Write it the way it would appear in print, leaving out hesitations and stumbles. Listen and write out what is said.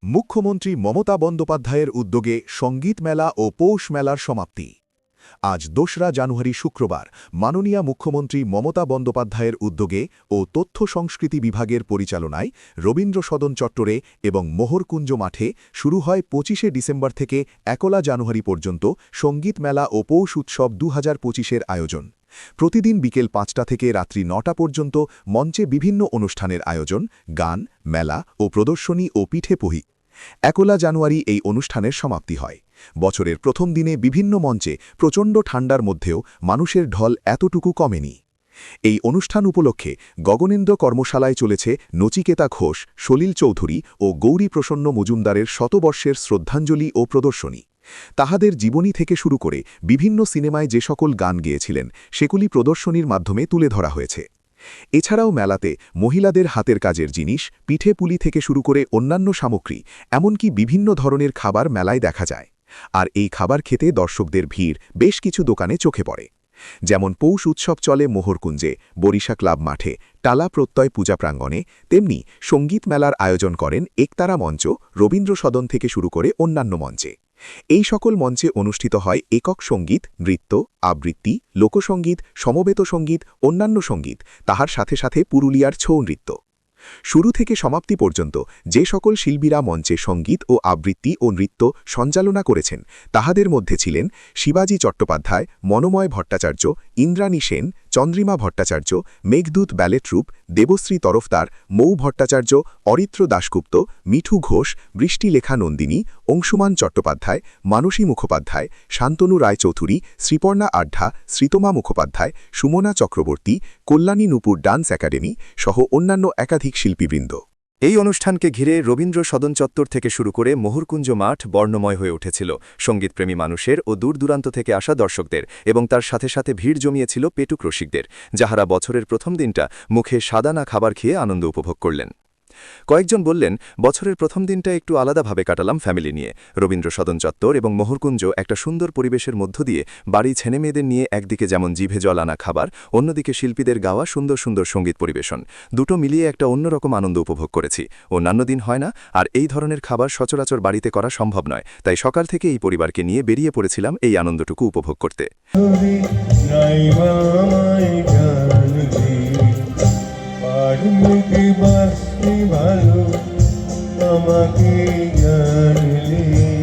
মুখ্যমন্ত্রী মমতা বন্দ্যোপাধ্যায়ের উদ্যোগে সঙ্গীত মেলা ও পৌষ মেলার সমাপ্তি। আজ ২রা জানুয়ারি শুক্রবার মাননীয় মুখ্যমন্ত্রী মমতা বন্দ্যোপাধ্যায়ের উদ্যোগে ও তথ্য সংস্কৃতি বিভাগের পরিচালনায় রবীন্দ্র সদন চত্বরে এবং মোহরকুঞ্জ মাঠে শুরু হয় ২৫শে ডিসেম্বর থেকে ১লা জানুয়ারি পর্যন্ত সঙ্গীত মেলা ও পৌষ উৎসব ২০২৫-এর আয়োজন। প্রতিদিন বিকেল ৫টা থেকে রাত্রি ৯টা পর্যন্ত মঞ্চে বিভিন্ন অনুষ্ঠানের আয়োজন, গান, মেলা ও প্রদর্শনী ও পিঠে-পুহি। ১লা জানুয়ারি এই অনুষ্ঠানের সমাপ্তি হয়। বছরের প্রথম দিনে বিভিন্ন মঞ্চে প্রচণ্ড ঠান্ডার মধ্যেও মানুষের ঢল এতটুকু কমেনি। এই অনুষ্ঠান উপলক্ষে গগনেন্দ্র কর্মশালায় চলেছে নচিকেতা ঘোষ, সলিল চৌধুরী ও গৌরীপ্রসন্ন মজুমদারের শতবর্ষের শ্রদ্ধাঞ্জলি ও প্রদর্শনী। তাহাদের জীবনী থেকে শুরু করে বিভিন্ন সিনেমায় যে সকল গান গেয়েছিলেন সেগুলি প্রদর্শনীর মাধ্যমে তুলে ধরা হয়েছে। এছাড়াও মেলাতে মহিলাদের হাতের কাজের জিনিস, পিঠে-পুলি থেকে শুরু করে অন্যান্য সামগ্রী, এমনকি বিভিন্ন ধরনের খাবার মেলায় দেখা যায়। আর এই খাবার খেতে দর্শকদের ভিড় বেশ কিছু দোকানে চোখে পড়ে। যেমন পৌষ উৎসব চলে মোহরকুঞ্জে, বরিশা ক্লাব মাঠে, টালা প্রত্যয় পূজা প্রাঙ্গণে, তেমনি সঙ্গীত মেলার আয়োজন করেন একতারা মঞ্চ, রবীন্দ্র সদন থেকে শুরু করে অন্যান্য মঞ্চে। এই সকল মঞ্চে অনুষ্ঠিত হয় একক সঙ্গীত, নৃত্য, আবৃত্তি, লোকসঙ্গীত, সমবেত সঙ্গীত, অন্যান্য সঙ্গীত, তাহার সাথে সাথে পুরুলিয়ার ছৌ নৃত্য। শুরু থেকে সমাপ্তি পর্যন্ত যে সকল শিল্পীরা মঞ্চে সঙ্গীত ও আবৃত্তি ও নৃত্য সঞ্চালনা করেছেন তাহাদের মধ্যে ছিলেন শিবাজি চট্টোপাধ্যায়, মনোময় ভট্টাচার্য, ইন্দ্রাণী সেন, চন্দ্রিমা ভট্টাচার্য, মেঘদূত ব্যালে ট্রুপ, দেবশ্রী তরফদার, মৌ ভট্টাচার্য, অরিত্র দাশগুপ্ত, মিঠু ঘোষ, বৃষ্টিলেখা নন্দিনী, অংশুমান চট্টোপাধ্যায়, মানসী মুখোপাধ্যায়, শান্তনু রায়চৌধুরী, শ্রীপর্ণা আড্ডা, শ্রীতমা মুখোপাধ্যায়, সুমনা চক্রবর্তী, কল্যাণী নূপুর ডান্স একাডেমি সহ অন্যান্য একাধিক শিল্পীবৃন্দ। এই অনুষ্ঠানকে ঘিরে রবীন্দ্র সদন চত্বর থেকে শুরু করে মোহরকুঞ্জ মাঠ বর্ণময় হয়ে উঠেছিল সঙ্গীতপ্রেমী মানুষের ও দূরদূরান্ত থেকে আসা দর্শকদের, এবং তার সাথে সাথে ভিড় জমিয়েছিল পেটুক রসিকদের, যাহারা বছরের প্রথম দিনটা মুখে সাদা না খাবার খেয়ে আনন্দ উপভোগ করলেন। কয়েকজন বললেন, বছরের প্রথম দিনটা একটু আলাদাভাবে কাটালাম ফ্যামিলি নিয়ে। রবীন্দ্র সদন চত্বর এবং মোহরকুঞ্জ একটা সুন্দর পরিবেশের মধ্য দিয়ে বাড়ি ছেলেমেয়েদের নিয়ে একদিকে যেমন জিভে জল আনা খাবার, অন্যদিকে শিল্পীদের গাওয়া সুন্দর সুন্দর সঙ্গীত পরিবেশন, দুটো মিলিয়ে একটা অন্যরকম আনন্দ উপভোগ করেছি। অন্যান্য দিন হয় না, আর এই ধরনের খাবার সচরাচর বাড়িতে করা সম্ভব নয়, তাই সকাল থেকে এই পরিবারকে নিয়ে বেরিয়ে পড়েছিলাম এই আনন্দটুকু উপভোগ করতে। ভালো আমাকে জানলে